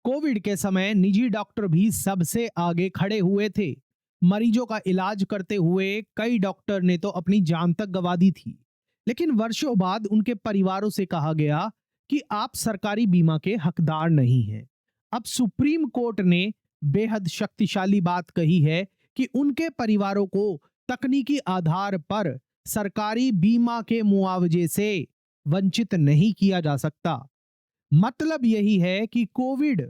Covid के समय निजी डॉक्टर भी सबसे आगे खड़े हुए थे। मरीजों का इलाज करते हुए कई डॉक्टर ने तो अपनी जान तक गंवा दी थी। लेकिन वर्षों बाद उनके परिवारों से कहा गया कि आप सरकारी बीमा के हकदार नहीं हैं। अब सुप्रीम कोर्ट ने बेहद शक्तिशाली बात कही है कि उनके परिवारों को तकनीकी आधार पर सरकारी बीमा के मुआवजे से वंचित नहीं किया जा सकता। मतलब यही है कि कोविड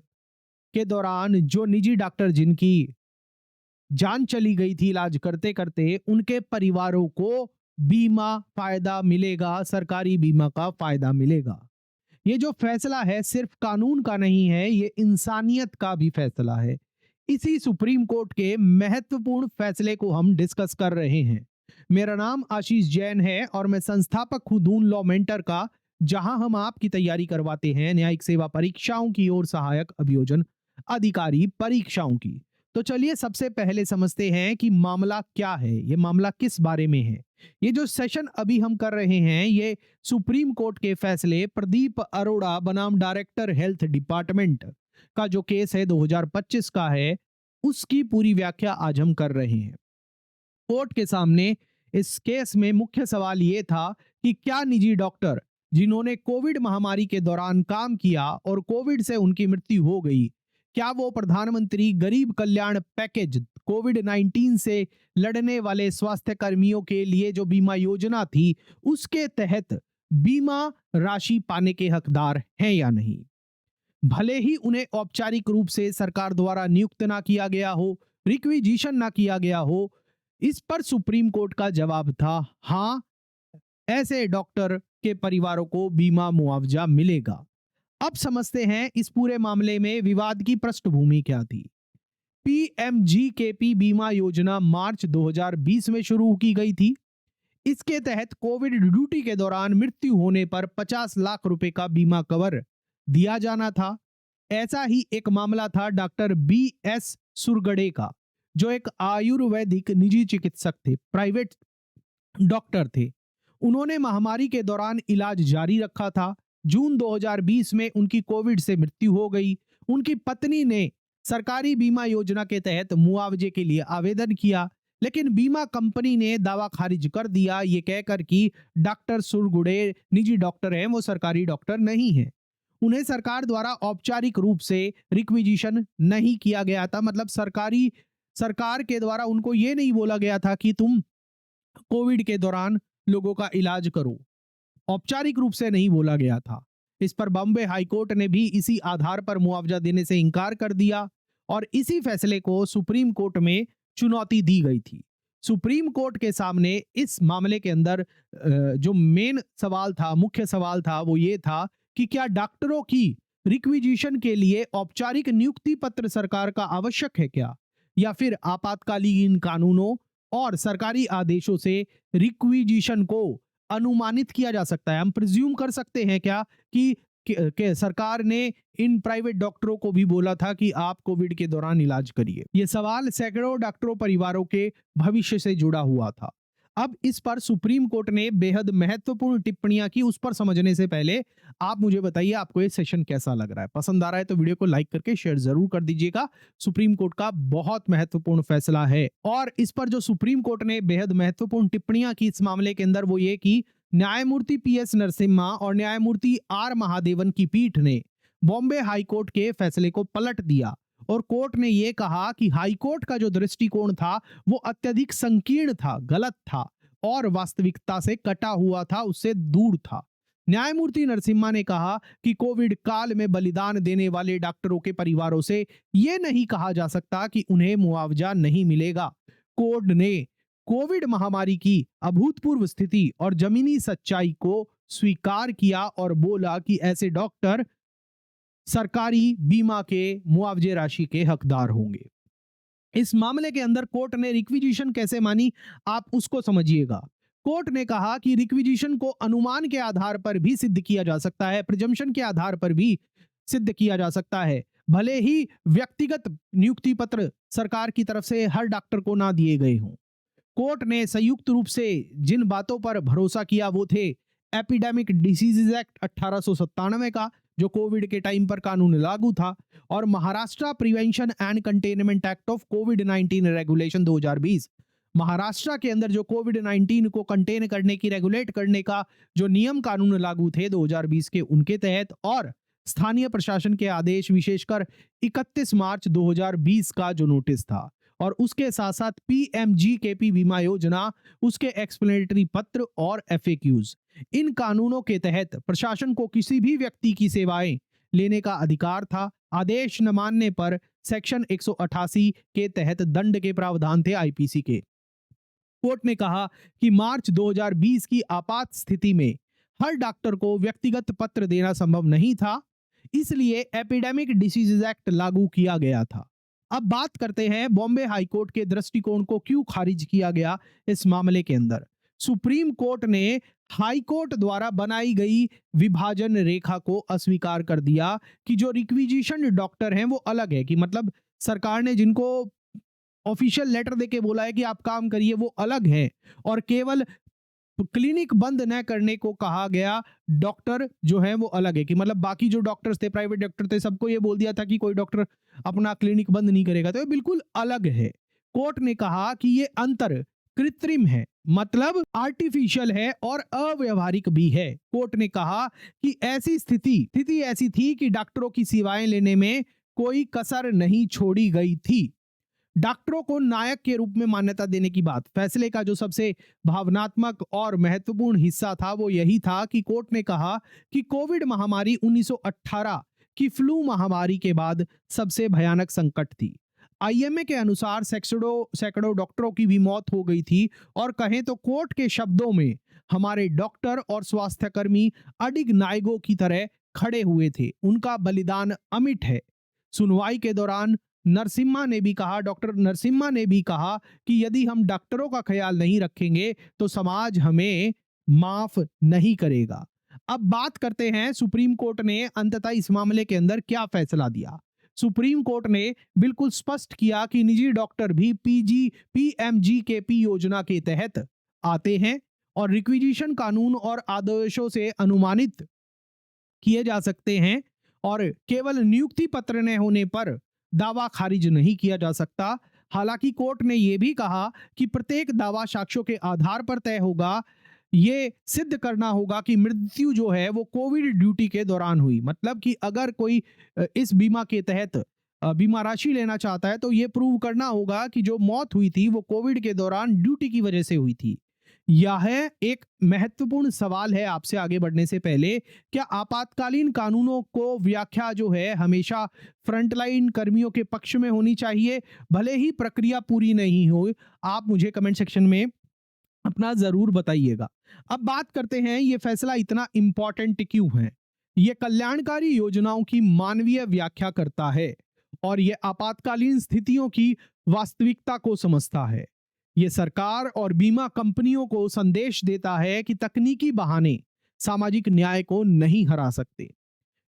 के दौरान जो निजी डॉक्टर जिनकी जान चली गई थी इलाज करते करते, उनके परिवारों को बीमा फायदा मिलेगा, सरकारी बीमा का फायदा मिलेगा। ये जो फैसला है सिर्फ कानून का नहीं है, ये इंसानियत का भी फैसला है। इसी सुप्रीम कोर्ट के महत्वपूर्ण फैसले को हम डिस्कस कर रहे हैं। मेरा नाम आशीष जैन है और मैं संस्थापक हूं दून लॉ मेंटर का, जहां हम आपकी तैयारी करवाते हैं न्यायिक सेवा परीक्षाओं की और सहायक अभियोजन अधिकारी परीक्षाओं की। तो चलिए सबसे पहले समझते हैं कि मामला क्या है, ये मामला किस बारे में है। ये जो सेशन अभी हम कर रहे हैं, ये सुप्रीम कोर्ट के फैसले प्रदीप अरोड़ा बनाम डायरेक्टर हेल्थ डिपार्टमेंट का जो केस है 2025 का है, उसकी पूरी व्याख्या आज हम कर रहे हैं। कोर्ट के सामने इस केस में मुख्य सवाल ये था कि क्या निजी डॉक्टर जिन्होंने कोविड महामारी के दौरान काम किया और कोविड से उनकी मृत्यु हो गई, क्या वो प्रधानमंत्री गरीब कल्याण पैकेज कोविड 19 से लड़ने वाले स्वास्थ्य कर्मियों के लिए जो बीमा योजना थी, उसके तहत बीमा राशि पाने के हकदार हैं या नहीं। भले ही उन्हें औपचारिक रूप से सरकार द्वारा नियुक्त ना किया गया हो, रिक्विजिशन ना किया गया हो, इस पर सुप्रीम कोर्ट का जवाब था हाँ, ऐसे डॉक्टर के परिवारों को बीमा मुआवजा मिलेगा। अब समझते हैं इस पूरे मामले में विवाद की पृष्ठभूमि क्या थी। पीएमजीकेपी बीमा योजना मार्च 2020 में शुरू की गई थी। इसके तहत कोविड ड्यूटी के दौरान मृत्यु होने पर 50 लाख रुपए का बीमा कवर दिया जाना था। ऐसा ही एक मामला था डॉक्टर BS सुरगड़े का, जो एक आयुर्वेदिक निजी चिकित्सक थे, प्राइवेट डॉक्टर थे। उन्होंने महामारी के दौरान इलाज जारी रखा था। जून 2020 में उनकी कोविड से मृत्यु हो गई। उनकी पत्नी ने सरकारी बीमा योजना के तहत मुआवजे के लिए आवेदन किया, लेकिन बीमा कंपनी ने दावा खारिज कर दिया, ये कहकर कि डॉक्टर सुरगुड़े निजी डॉक्टर हैं, वो सरकारी डॉक्टर नहीं हैं। उन्हें सरकार द्वारा औपचारिक रूप से रिक्विजिशन नहीं किया गया था। मतलब सरकार के द्वारा उनको ये नहीं बोला गया था कि तुम कोविड के दौरान लोगों का इलाज करो, औपचारिक रूप से नहीं बोला गया था। इस पर बॉम्बे हाईकोर्ट ने भी इसी आधार पर मुआवजा देने से इनकार कर दिया और इसी फैसले को सुप्रीम कोर्ट में चुनौती दी गई थी। सुप्रीम कोर्ट के सामने इस मामले के अंदर जो मेन सवाल था, मुख्य सवाल था, वो ये था कि क्या डॉक्टरों की रिक्विजिशन के लिए औपचारिक नियुक्ति पत्र सरकार का आवश्यक है क्या, या फिर आपातकालीन कानूनों और सरकारी आदेशों से रिक्विजिशन को अनुमानित किया जा सकता है। हम प्रिज्यूम कर सकते हैं क्या कि सरकार ने इन प्राइवेट डॉक्टरों को भी बोला था कि आप कोविड के दौरान इलाज करिए। यह सवाल सैकड़ों डॉक्टरों परिवारों के भविष्य से जुड़ा हुआ था। अब इस पर सुप्रीम कोर्ट ने बेहद महत्वपूर्ण टिप्पणियां की। उस पर समझने से पहले आप मुझे बताइए आपको ये सेशन कैसा लग रहा है। पसंद आ रहा है तो वीडियो को लाइक करके शेयर जरूर कर दीजिएगा। सुप्रीम कोर्ट का बहुत महत्वपूर्ण फैसला है और इस पर जो सुप्रीम कोर्ट ने बेहद महत्वपूर्ण टिप्पणियां की इस मामले के अंदर, वो ये कि न्यायमूर्ति PS नरसिम्हा और न्यायमूर्ति R महादेवन की पीठ ने बॉम्बे हाईकोर्ट के फैसले को पलट दिया और कोर्ट ने यह कहा कि हाईकोर्ट का जो दृष्टिकोण था वो अत्यधिक संकीर्ण था, गलत था और वास्तविकता से कटा हुआ था, उससे दूर था। न्यायमूर्ति नरसिम्हा ने कहा कि कोविड काल में बलिदान देने वाले डॉक्टरों के परिवारों से यह नहीं कहा जा सकता कि उन्हें मुआवजा नहीं मिलेगा। कोर्ट ने कोविड महामारी की अभूतपूर्व स्थिति और जमीनी सच्चाई को स्वीकार किया और बोला कि ऐसे डॉक्टर सरकारी बीमा के मुआवजे राशि के हकदार होंगे। इस मामले के अंदर कोर्ट ने रिक्विजिशन कैसे मानी, आप उसको समझिएगा। कोर्ट ने कहा कि रिक्विजिशन को अनुमान के आधार पर भी सिद्ध किया जा सकता है, प्रिजम्पशन के आधार पर भी सिद्ध किया जा सकता है, भले ही व्यक्तिगत नियुक्ति पत्र सरकार की तरफ से हर डॉक्टर को ना दिए गए हों। कोर्ट ने संयुक्त रूप से जिन बातों पर भरोसा किया वो थे एपिडेमिक डिसीजेज एक्ट 1897 का, जो कोविड के टाइम पर कानून लागू था, और Maharashtra prevention and containment act of Covid 19 regulation 2020, Maharashtra के अंदर जो कोविड 19 को कंटेन करने की, रेगुलेट करने का जो नियम कानून लागू थे 2020 के, उनके तहत, और स्थानीय प्रशासन के आदेश विशेषकर 31 मार्च 2020 का जो नोटिस था, और उसके साथ साथ पीएमजीकेपी बीमा योजना, उसके एक्सप्लेनेटरी पत्र और एफएक्यूज, इन कानूनों के तहत प्रशासन को किसी भी व्यक्ति की सेवाएं लेने का अधिकार था। आदेश न मानने पर सेक्शन 188 के तहत दंड के प्रावधान थे आईपीसी के। कोर्ट ने कहा कि मार्च 2020 की आपात स्थिति में हर डॉक्टर को व्यक्तिगत पत्र देना संभव नहीं था, इसलिए एपिडेमिक डिसीजेज एक्ट लागू किया गया था। अब बात करते हैं बॉम्बे हाईकोर्ट के दृष्टिकोण को क्यों खारिज किया गया इस मामले के अंदर। सुप्रीम कोर्ट ने हाईकोर्ट द्वारा बनाई गई विभाजन रेखा को अस्वीकार कर दिया कि जो रिक्विजिशन डॉक्टर हैं वो अलग है, कि मतलब सरकार ने जिनको ऑफिशियल लेटर देके बोला है कि आप काम करिए वो अलग है, और केवल क्लिनिक बंद न करने को कहा गया डॉक्टर जो है वो अलग है, कि मतलब बाकी जो डॉक्टर्स थे, प्राइवेट डॉक्टर थे, सबको ये बोल दिया था कि कोई डॉक्टर अपना क्लिनिक बंद नहीं करेगा, तो ये बिल्कुल अलग है। कोर्ट ने कहा कि ये अंतर कृत्रिम है, मतलब आर्टिफिशियल है और अव्यवहारिक भी है। कोर्ट ने कहा कि ऐसी स्थिति ऐसी थी कि डॉक्टरों की सेवाएं लेने में कोई कसर नहीं छोड़ी गई थी। डॉक्टरों को नायक के रूप में मान्यता देने की बात, फैसले का जो सबसे भावनात्मक और महत्वपूर्ण हिस्सा था वो यही था कि कोर्ट ने कहा कि कोविड महामारी 1918 की फ्लू महामारी के बाद सबसे भयानक संकट थी। आईएमए के अनुसार सैकड़ों डॉक्टरों की भी मौत हो गई थी, और कहें तो कोर्ट के शब्दों में हमारे डॉक्टर और स्वास्थ्यकर्मी अडिग नायकों की तरह खड़े हुए थे, उनका बलिदान अमिट है। सुनवाई के दौरान डॉक्टर नरसिम्हा ने भी कहा कि यदि हम डॉक्टरों का ख्याल नहीं रखेंगे तो समाज हमें माफ नहीं करेगा। अब बात करते हैं सुप्रीम कोर्ट ने अंततः इस मामले के अंदर क्या फैसला दिया। सुप्रीम कोर्ट ने बिल्कुल स्पष्ट किया कि निजी डॉक्टर भी पीएमजीकेपी योजना के तहत आते हैं और रिक्विजिशन कानून और आदेशों से अनुमानित किए जा सकते हैं, और केवल नियुक्ति पत्र न होने पर दावा खारिज नहीं किया जा सकता। हालांकि कोर्ट ने यह भी कहा कि प्रत्येक दावा साक्ष्यों के आधार पर तय होगा, ये सिद्ध करना होगा कि मृत्यु जो है वो कोविड ड्यूटी के दौरान हुई। मतलब कि अगर कोई इस बीमा के तहत बीमा राशि लेना चाहता है तो ये प्रूव करना होगा कि जो मौत हुई थी वो कोविड के दौरान ड्यूटी की वजह से हुई थी। यह एक महत्वपूर्ण सवाल है आपसे आगे बढ़ने से पहले, क्या आपातकालीन कानूनों को व्याख्या जो है हमेशा फ्रंटलाइन कर्मियों के पक्ष में होनी चाहिए, भले ही प्रक्रिया पूरी नहीं हो? आप मुझे कमेंट सेक्शन में अपना जरूर बताइएगा। अब बात करते हैं ये फैसला इतना इंपॉर्टेंट क्यों है। ये कल्याणकारी योजनाओं की मानवीय व्याख्या करता है और ये आपातकालीन स्थितियों की वास्तविकता को समझता है। ये सरकार और बीमा कंपनियों को संदेश देता है कि तकनीकी बहाने सामाजिक न्याय को नहीं हरा सकते।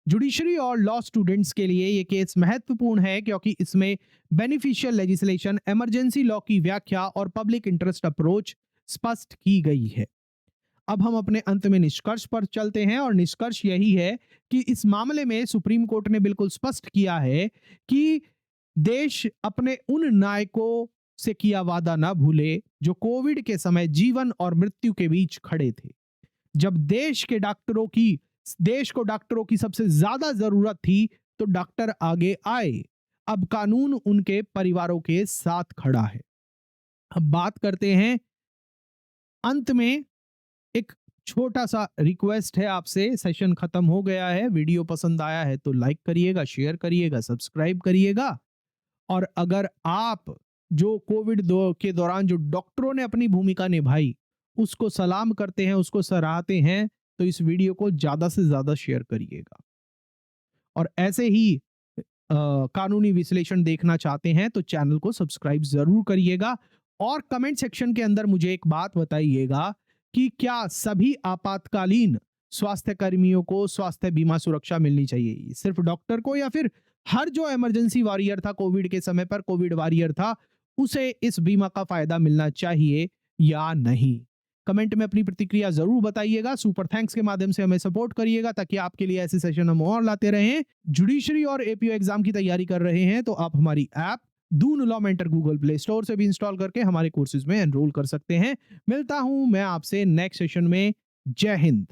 जुडिशरी और लॉ स्टूडेंट्स के लिए यह केस महत्वपूर्ण है क्योंकि इसमें बेनिफिशियल लेजिस्लेशन, इमरजेंसी लॉ की व्याख्या और पब्लिक इंटरेस्ट अप्रोच स्पष्ट की गई है। अब हम अपने अंत में निष्कर्ष पर चलते हैं और निष्कर्ष यही है कि इस मामले में सुप्रीम कोर्ट ने बिल्कुल स्पष्ट किया है कि देश अपने उन नायकों से किया वादा ना भूले जो कोविड के समय जीवन और मृत्यु के बीच खड़े थे। जब देश को डॉक्टरों की सबसे ज्यादा जरूरत थी तो डॉक्टर आगे आए। अब कानून उनके परिवारों के साथ खड़ा है। अब बात करते हैं अंत में, एक छोटा सा रिक्वेस्ट है आपसे, सेशन खत्म हो गया है। वीडियो पसंद आया है तो लाइक करिएगा, शेयर करिएगा, सब्सक्राइब करिएगा। और अगर आप जो कोविड के दौरान जो डॉक्टरों ने अपनी भूमिका निभाई उसको सलाम करते हैं, उसको सराहते हैं, तो इस वीडियो को ज्यादा से ज्यादा शेयर करिएगा। और ऐसे ही कानूनी विश्लेषण देखना चाहते हैं तो चैनल को सब्सक्राइब जरूर करिएगा। और कमेंट सेक्शन के अंदर मुझे एक बात बताइएगा कि क्या सभी आपातकालीन स्वास्थ्य कर्मियों को स्वास्थ्य बीमा सुरक्षा मिलनी चाहिए, सिर्फ डॉक्टर को, या फिर हर जो इमरजेंसी वॉरियर था कोविड के समय पर, कोविड वॉरियर था, उसे इस बीमा का फायदा मिलना चाहिए या नहीं? कमेंट में अपनी प्रतिक्रिया जरूर बताइएगा। सुपर थैंक्स के माध्यम से हमें सपोर्ट करिएगा ताकि आपके लिए ऐसे सेशन हम और लाते रहें। जुडिशरी और एपीओ एग्जाम की तैयारी कर रहे हैं तो आप हमारी app Doon law mentor Google play store से भी इंस्टॉल करके हमारे कोर्सेज में एनरोल कर सकते हैं। मिलता हूं मैं आपसे नेक्स्ट सेशन में। जय हिंद।